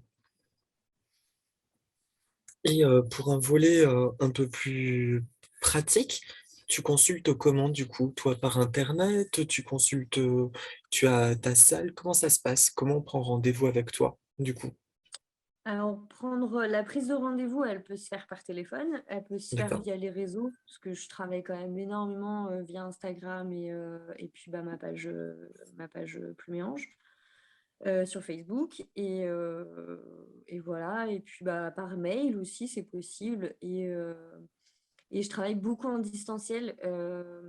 Et pour un volet, un peu plus pratique, tu consultes comment du coup? Toi, par internet? Tu consultes, tu as ta salle? Comment ça se passe? Comment on prend rendez-vous avec toi, du coup? Alors prendre la prise de rendez-vous, elle peut se faire par téléphone, elle peut se faire D'accord. via les réseaux, parce que je travaille quand même énormément, via Instagram et puis, bah, ma page, Pluméange. sur Facebook et voilà et puis, bah, par mail aussi, c'est possible et je travaille beaucoup en distanciel,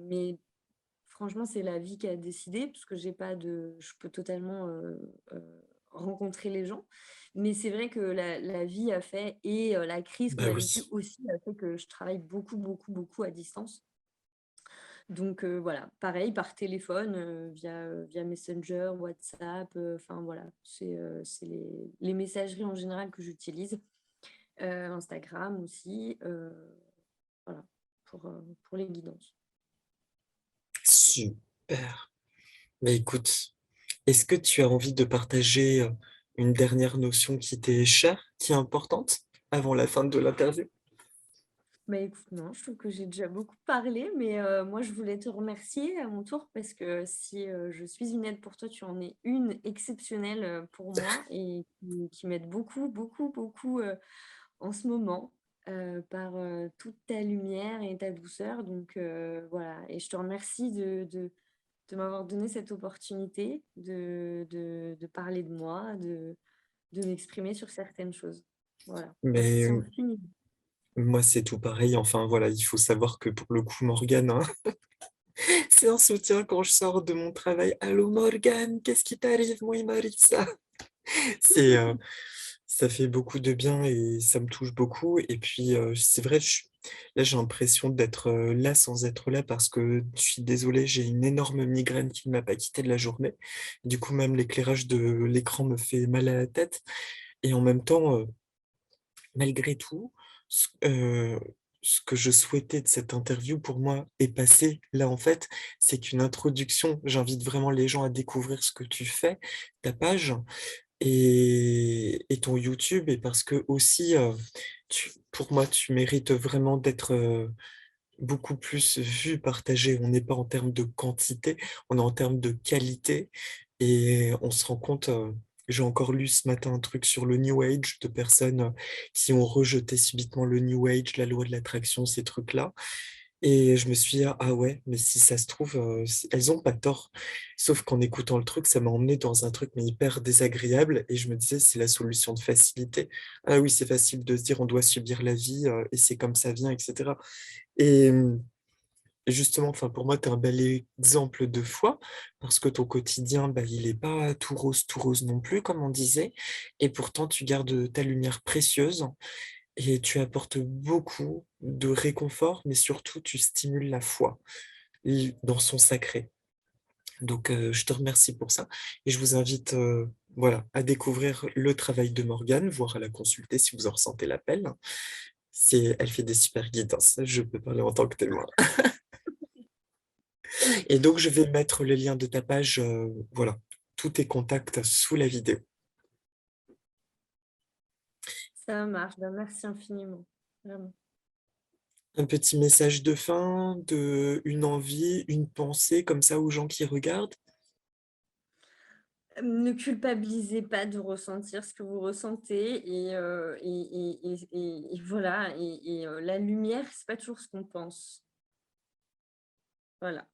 mais franchement, c'est la vie qui a décidé parce que j'ai pas de je peux totalement, rencontrer les gens. Mais c'est vrai que la vie a fait et la crise qu'on Bah a oui. vécue aussi a fait que je travaille beaucoup, beaucoup, beaucoup à distance. Donc voilà, pareil par téléphone, via Messenger, WhatsApp, enfin voilà, c'est les messageries en général que j'utilise. Instagram aussi, voilà, pour les guidances. Super. Mais écoute, est-ce que tu as envie de partager une dernière notion qui t'est chère, qui est importante, avant la fin de l'interview? Bah, écoute, non, je trouve que j'ai déjà beaucoup parlé, mais moi, je voulais te remercier à mon tour parce que si, je suis une aide pour toi, tu en es une exceptionnelle, pour moi et qui m'aide beaucoup, beaucoup, beaucoup, en ce moment, par, toute ta lumière et ta douceur donc voilà et je te remercie de m'avoir donné cette opportunité de parler de moi, de m'exprimer sur certaines choses. Voilà, Mais merci infiniment. moi, c'est tout pareil. Enfin, voilà, il faut savoir que pour le coup, Morgane, hein, c'est un soutien quand je sors de mon travail. Allô, Morgane, qu'est-ce qui t'arrive? Moi, il m'arrive ça. C'est, ça fait beaucoup de bien et ça me touche beaucoup. Et puis, c'est vrai, là, j'ai l'impression d'être là sans être là parce que je suis désolée, j'ai une énorme migraine qui ne m'a pas quitté de la journée. Du coup, même l'éclairage de l'écran me fait mal à la tête. Et en même temps, malgré tout, ce que je souhaitais de cette interview pour moi est passé. Là, en fait, c'est qu'une introduction. J'invite vraiment les gens à découvrir ce que tu fais, ta page et ton YouTube. Et parce que aussi, pour moi, tu mérites vraiment d'être beaucoup plus vu, partagé. On n'est pas en termes de quantité, on est en termes de qualité. Et on se rend compte, j'ai encore lu ce matin un truc sur le New Age de personnes qui ont rejeté subitement le New Age, la loi de l'attraction, ces trucs-là. Et je me suis dit, ah ouais, mais si ça se trouve, elles ont pas tort. Sauf qu'en écoutant le truc, ça m'a emmené dans un truc mais hyper désagréable et je me disais, c'est la solution de facilité. Ah oui, c'est facile de se dire, on doit subir la vie et c'est comme ça vient, etc. Et justement, enfin, pour moi, tu es un bel exemple de foi, parce que ton quotidien, bah, il n'est pas tout rose non plus, comme on disait, et pourtant, tu gardes ta lumière précieuse et tu apportes beaucoup de réconfort, mais surtout, tu stimules la foi dans son sacré. Donc, je te remercie pour ça, et je vous invite, voilà, à découvrir le travail de Morgane, voire à la consulter si vous en ressentez l'appel. Elle fait des super guidances, je peux parler en tant que témoin. Et donc, je vais mettre le lien de ta page, voilà, tous tes contacts sous la vidéo. Ça marche, bah, merci infiniment, vraiment. Un petit message de fin, une envie, une pensée comme ça aux gens qui regardent. Ne culpabilisez pas de ressentir ce que vous ressentez et voilà la lumière, c'est pas toujours ce qu'on pense. Voilà.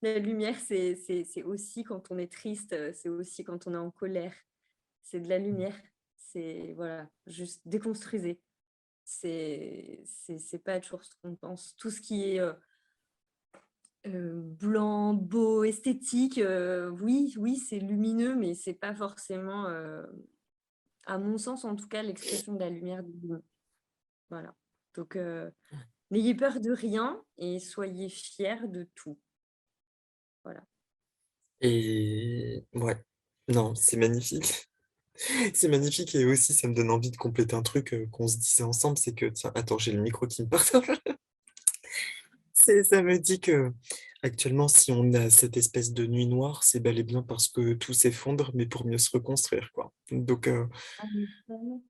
La lumière, c'est aussi quand on est triste, c'est aussi quand on est en colère. C'est de la lumière. C'est voilà, juste déconstruisez. C'est pas toujours ce qu'on pense. Tout ce qui est, blanc, beau, esthétique, oui, oui, c'est lumineux, mais c'est pas forcément, à mon sens en tout cas, l'expression de la lumière divine. Voilà. Donc n'ayez peur de rien et soyez fiers de tout. Voilà. Et ouais, non, c'est magnifique. C'est magnifique et aussi ça me donne envie de compléter un truc qu'on se disait ensemble, c'est que, tiens, attends, j'ai le micro qui me partage. Ça me dit que actuellement, si on a cette espèce de nuit noire, c'est bel et bien parce que tout s'effondre, mais pour mieux se reconstruire, quoi. Donc, Ah mais tellement.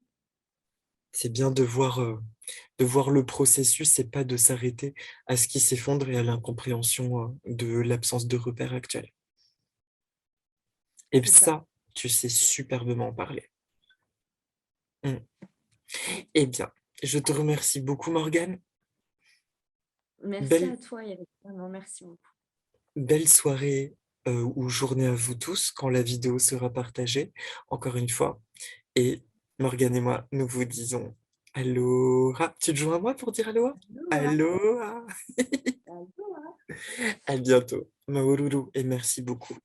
c'est bien de voir le processus et pas de s'arrêter à ce qui s'effondre et à l'incompréhension, de l'absence de repères actuels. Et C'est ça. ça, tu sais superbement en parler. Mm. Eh bien, je te remercie beaucoup, Morgane. Merci à Belle, toi Eric, vraiment merci beaucoup. belle soirée ou journée à vous tous quand la vidéo sera partagée, encore une fois. Et Morgane et moi, nous vous disons aloha. Tu te joins à moi pour dire aloha? Aloha, Aloha. aloha. À bientôt. Maururu et merci beaucoup.